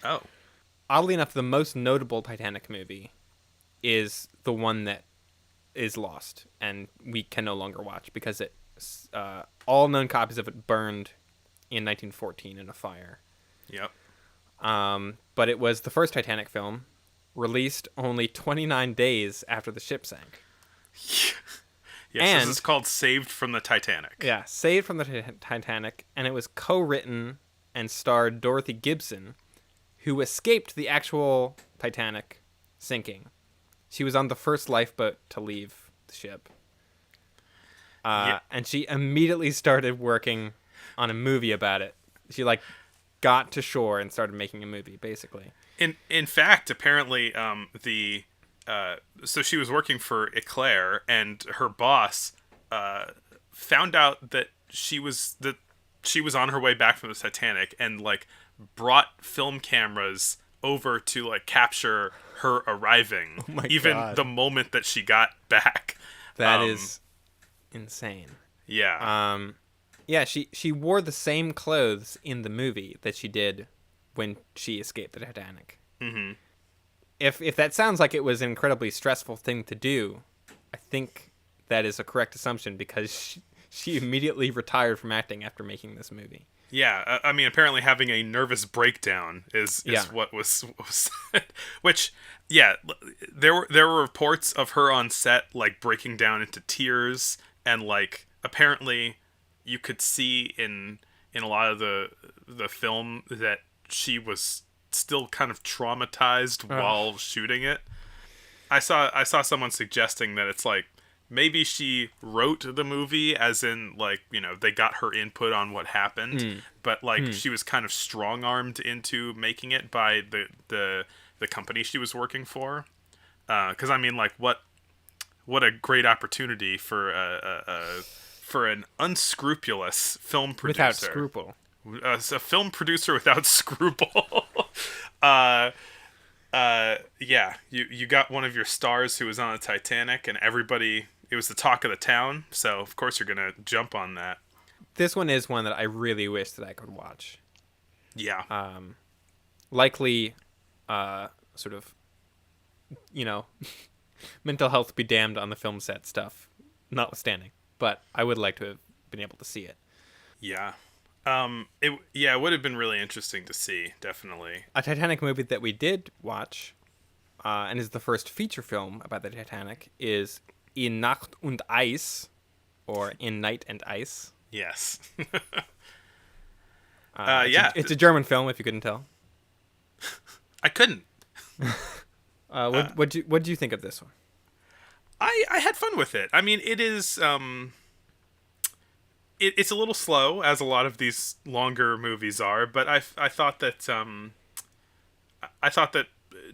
Oh. Oddly enough, the most notable Titanic movie is the one that is lost and we can no longer watch because all known copies of it burned in 1914 in a fire. Yep. But it was the first Titanic film, released only 29 days after the ship sank. Yes, this is And, called Saved from the Titanic. yeah, saved from the Titanic, and it was co-written and starred Dorothy Gibson, who escaped the actual Titanic sinking. She was on the first lifeboat to leave the ship. Yeah. And she immediately started working on a movie about it. She, got to shore and started making a movie, basically. In fact, apparently, so she was working for Eclair, and her boss found out that she was on her way back from the Titanic, and brought film cameras over to capture her arriving, Oh my even God. the moment that she got back. That is insane. Yeah. Yeah, she wore the same clothes in the movie that she did when she escaped the Titanic. Mm-hmm. If that sounds like it was an incredibly stressful thing to do, I think that is a correct assumption because she immediately retired from acting after making this movie. Yeah, I mean, apparently having a nervous breakdown is what was said. Which, yeah, there were reports of her on set breaking down into tears, and apparently you could see in a lot of the film that she was still kind of traumatized while shooting it. I saw someone suggesting that it's maybe she wrote the movie as in they got her input on what happened, but she was kind of strong-armed into making it by the company she was working for. Because I mean, what a great opportunity for an unscrupulous film producer. Without scruple. A film producer without scruple. Yeah, you got one of your stars who was on the Titanic, and everybody, it was the talk of the town, so of course you're gonna jump on that. This one is one that I really wish that I could watch. Yeah. Likely, sort of, mental health be damned on the film set stuff, notwithstanding. But I would like to have been able to see it. Yeah. It would have been really interesting to see, definitely. A Titanic movie that we did watch, and is the first feature film about the Titanic, is In Nacht und Eis, or In Night and Ice. Yes. It's a German film, if you couldn't tell. I couldn't. What do you think of this one? I had fun with it. I mean, it is it's a little slow, as a lot of these longer movies are, but I thought that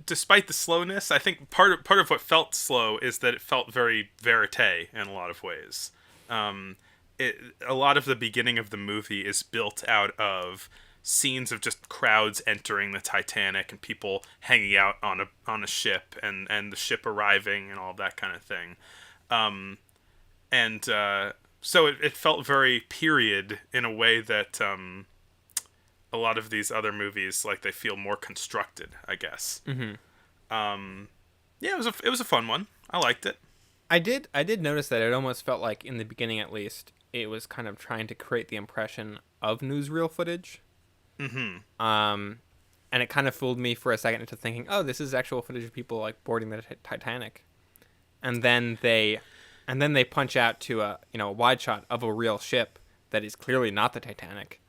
despite the slowness, I think part of what felt slow is that it felt very verite in a lot of ways. A lot of the beginning of the movie is built out of scenes of just crowds entering the Titanic and people hanging out on a ship and the ship arriving and all that kind of thing. So it felt very period in a way that a lot of these other movies, they feel more constructed, I guess. Mm-hmm. Yeah, it was a fun one. I liked it. I did notice that it almost felt like, in the beginning at least, it was kind of trying to create the impression of newsreel footage. Mm-hmm. And it kind of fooled me for a second into thinking, oh, this is actual footage of people boarding the Titanic, and then they punch out to a wide shot of a real ship that is clearly not the Titanic,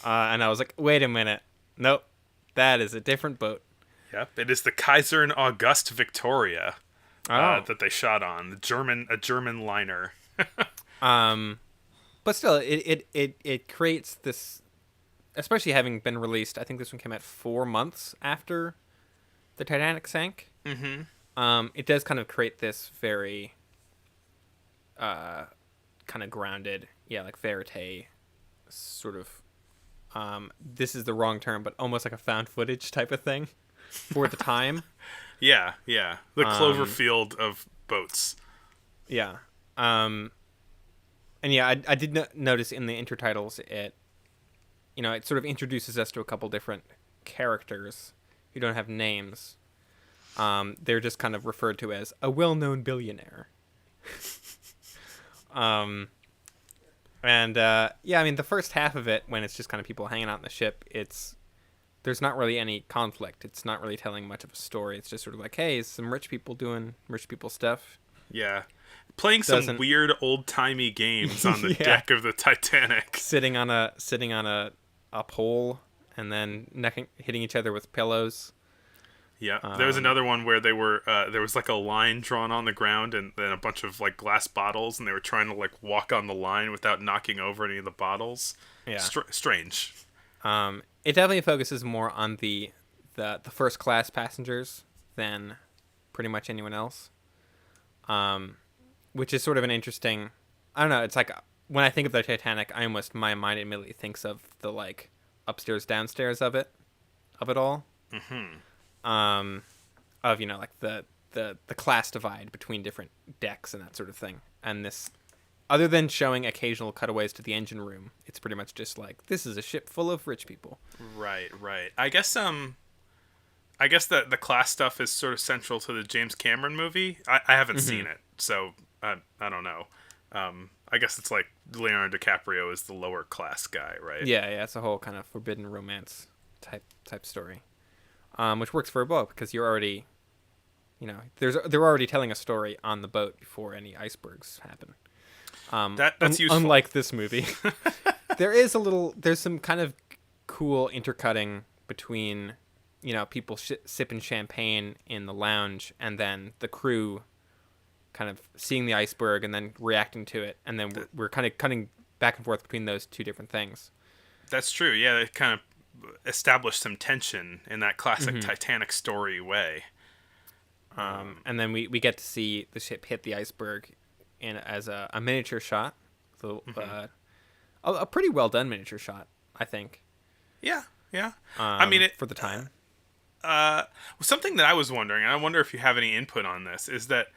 and I was like, wait a minute, nope, that is a different boat. Yep, it is the Kaiser and August Victoria that they shot on, a German liner. But still, it creates this, especially having been released. I think this one came out 4 months after the Titanic sank. Mm-hmm. It does kind of create this very kind of grounded, verite sort of. This is the wrong term, but almost like a found footage type of thing for the time. Yeah. The Cloverfield of boats. Yeah. And yeah, I did notice in the intertitles it sort of introduces us to a couple different characters who don't have names. They're just kind of referred to as a well-known billionaire. Yeah, I mean, the first half of it, when it's just kind of people hanging out in the ship, there's not really any conflict. It's not really telling much of a story. It's just sort of like, hey, some rich people doing rich people stuff. Yeah. Playing some weird old-timey games on the deck of the Titanic. Sitting on a pole and then hitting each other with pillows. Yeah, there was another one where they were there was like a line drawn on the ground and then a bunch of like glass bottles, and they were trying to like walk on the line without knocking over any of the bottles. Yeah, strange. It definitely focuses more on the first class passengers than pretty much anyone else. Which is sort of an interesting. I don't know. It's like when I think of the Titanic, my mind immediately thinks of the like upstairs downstairs of it all. Mm-hmm. Of like the class divide between different decks and that sort of thing. And this, other than showing occasional cutaways to the engine room, it's pretty much just like, this is a ship full of rich people. Right. I guess that the class stuff is sort of central to the James Cameron movie. I haven't seen it, so I don't know. I guess it's like Leonardo DiCaprio is the lower class guy, right? Yeah, it's a whole kind of forbidden romance type story. Which works for a book because you're already, they're already telling a story on the boat before any icebergs happen. That's useful. Unlike this movie, there's some kind of cool intercutting between, people sipping champagne in the lounge and then the crew kind of seeing the iceberg and then reacting to it, and then we're kind of cutting back and forth between those two different things. That's true. Yeah, they kind of establish some tension in that classic Titanic story way. And then we get to see the ship hit the iceberg as a miniature shot. So, a pretty well done miniature shot, I think. Yeah. I mean, for the time. Something that I was wondering, and I wonder if you have any input on this, is that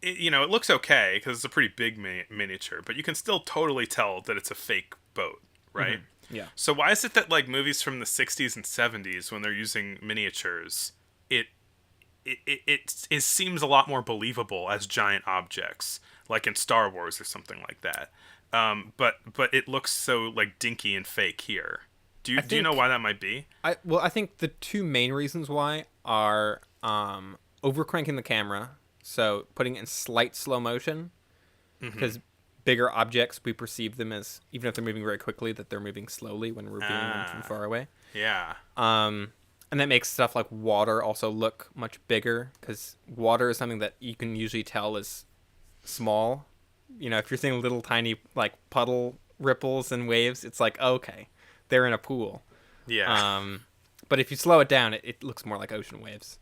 it looks okay because it's a pretty big miniature, but you can still totally tell that it's a fake boat, right? Mm-hmm. Yeah. So why is it that like movies from the 60s and 70s, when they're using miniatures, it seems a lot more believable as giant objects, like in Star Wars or something like that. But it looks so like dinky and fake here. Do you know why that might be? I think the two main reasons why are overcranking the camera, so putting it in slight slow motion, because bigger objects, we perceive them as, even if they're moving very quickly, that they're moving slowly when we're viewing them from far away. Yeah. And that makes stuff like water also look much bigger, because water is something that you can usually tell is small. If you're seeing little tiny like puddle ripples and waves, it's like, okay, they're in a pool. Yeah. But if you slow it down, it looks more like ocean waves.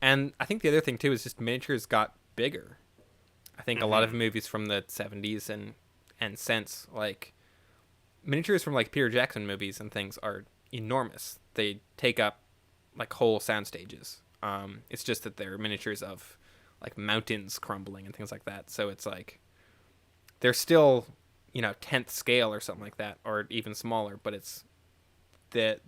And I think the other thing too is just miniatures got bigger. I think a lot of movies from the 70s and since, like, miniatures from like Peter Jackson movies and things are enormous. They take up like whole sound stages. It's just that they're miniatures of like mountains crumbling and things like that. So it's like they're still, 10th scale or something like that, or even smaller, but it's that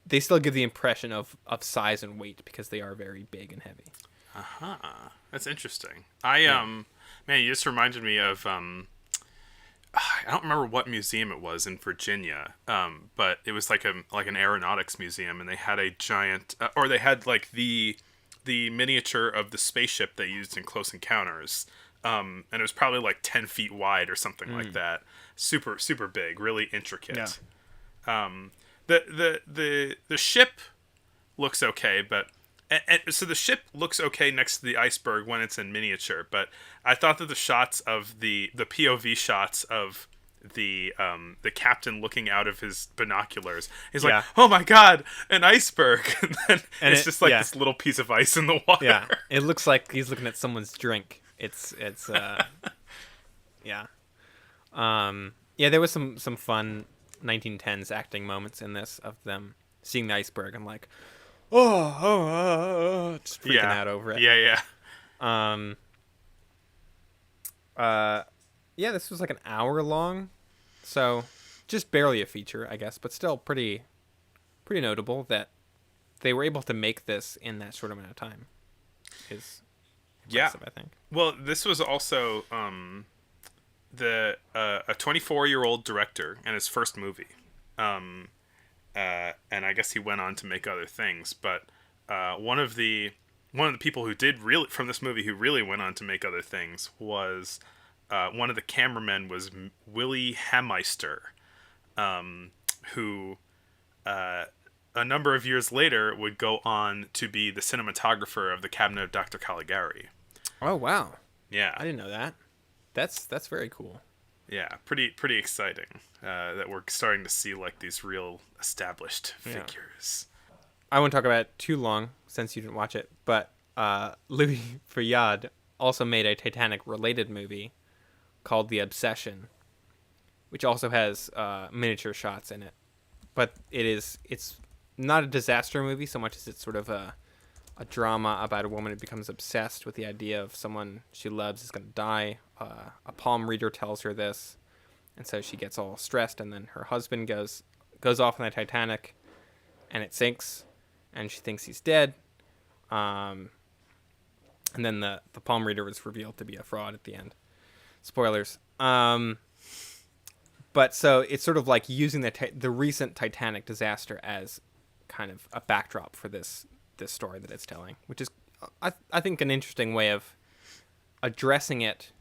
they still give the impression of size and weight because they are very big and heavy. That's interesting. Man, you just reminded me of I don't remember what museum it was in Virginia, but it was like an aeronautics museum, and they had a giant, or they had like the miniature of the spaceship they used in Close Encounters, and it was probably like 10 feet wide or something like that. Super super big, really intricate. Yeah. The ship looks okay, but. So the ship looks okay next to the iceberg when it's in miniature, but I thought that the shots of the POV shots of the captain looking out of his binoculars is like, oh my god, an iceberg, and then it's just like this little piece of ice in the water. Yeah, it looks like he's looking at someone's drink. It's yeah. There was some fun 1910s acting moments in this of them seeing the iceberg and like, just freaking out over it. Yeah. This was like an hour long, so just barely a feature, I guess, but still pretty pretty notable that they were able to make this in that short amount of time. Is impressive, I think. Well, this was also a 24-year-old director and his first movie. And I guess he went on to make other things, but one of the people who did really from this movie who really went on to make other things was one of the cameramen was Willie Hameister, who a number of years later would go on to be the cinematographer of The Cabinet of Dr. Caligari. Oh wow! Yeah, I didn't know that. That's very cool. Yeah, pretty exciting that we're starting to see like these real established figures. I won't talk about it too long since you didn't watch it, but Louis Fayard also made a Titanic-related movie called The Obsession, which also has miniature shots in it. But it's not a disaster movie so much as it's sort of a drama about a woman who becomes obsessed with the idea of someone she loves is going to die. A palm reader tells her this, and so she gets all stressed, and then her husband goes off on the Titanic, and it sinks, and she thinks he's dead. And then the palm reader was revealed to be a fraud at the end. Spoilers. But so it's sort of like using the recent Titanic disaster as kind of a backdrop for this story that it's telling, which is, I think, an interesting way of addressing it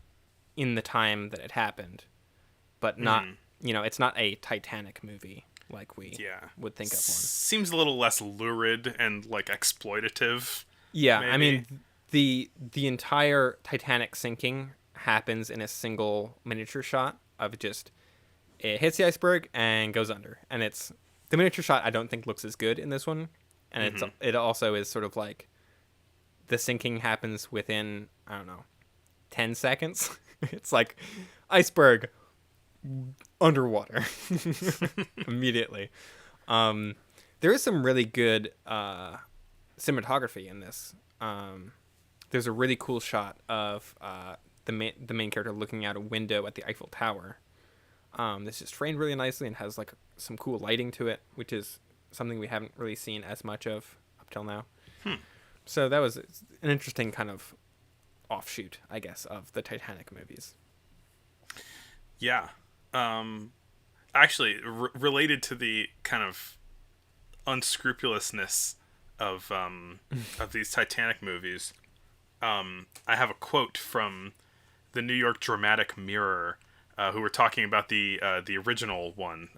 in the time that it happened, but not, it's not a Titanic movie like we would think of one. Seems a little less lurid and like exploitative. Yeah, maybe. I mean, the entire Titanic sinking happens in a single miniature shot of just it hits the iceberg and goes under, and it's the miniature shot I don't think looks as good in this one, and it also is sort of like the sinking happens within, I don't know, 10 seconds. It's like iceberg underwater immediately. There is some really good cinematography in this. There's a really cool shot of the main character looking out a window at the Eiffel Tower. This is framed really nicely and has like some cool lighting to it, which is something we haven't really seen as much of up till now. So that was an interesting kind of offshoot, I guess, of the Titanic movies. Yeah. Actually, related to the kind of unscrupulousness of these Titanic movies, I have a quote from the New York Dramatic Mirror, who were talking about the original one,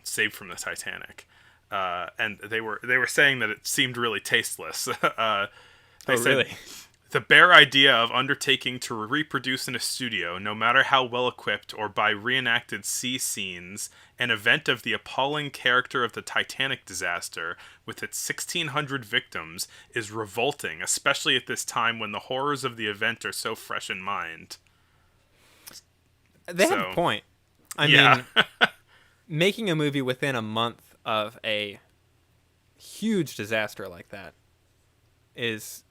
Saved from the Titanic, and they were saying that it seemed really tasteless. They said, really? The bare idea of undertaking to reproduce in a studio, no matter how well equipped or by reenacted sea scenes, an event of the appalling character of the Titanic disaster with its 1,600 victims is revolting, especially at this time when the horrors of the event are so fresh in mind. They have a point. I mean, making a movie within a month of a huge disaster like that is,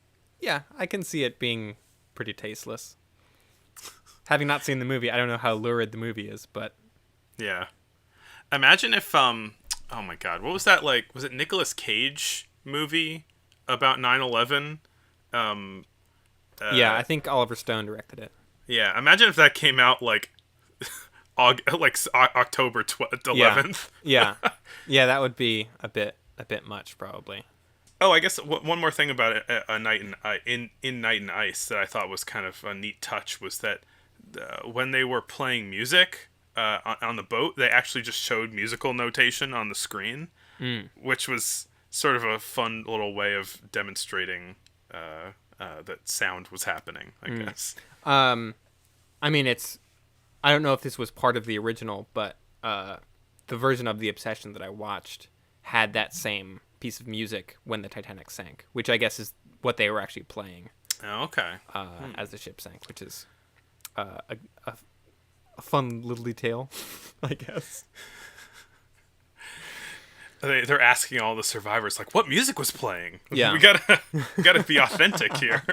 I can see it being pretty tasteless. Having not seen the movie, I don't know how lurid the movie is, but yeah. Imagine if oh my god, what was that, like, was it Nicolas Cage movie about 9/11? Yeah, I think Oliver Stone directed it. Yeah, imagine if that came out like October 11th. Yeah, that would be a bit much probably. Oh, I guess one more thing about a Night in Night and Ice that I thought was kind of a neat touch was that when they were playing music on the boat, they actually just showed musical notation on the screen, which was sort of a fun little way of demonstrating that sound was happening, I guess. I mean, I don't know if this was part of the original, but the version of The Obsession that I watched had that same piece of music when the Titanic sank, which I guess is what they were actually playing. Oh, okay. As the ship sank, which is a fun little detail, I guess. They're asking all the survivors, like, what music was playing? Yeah. We gotta be authentic here.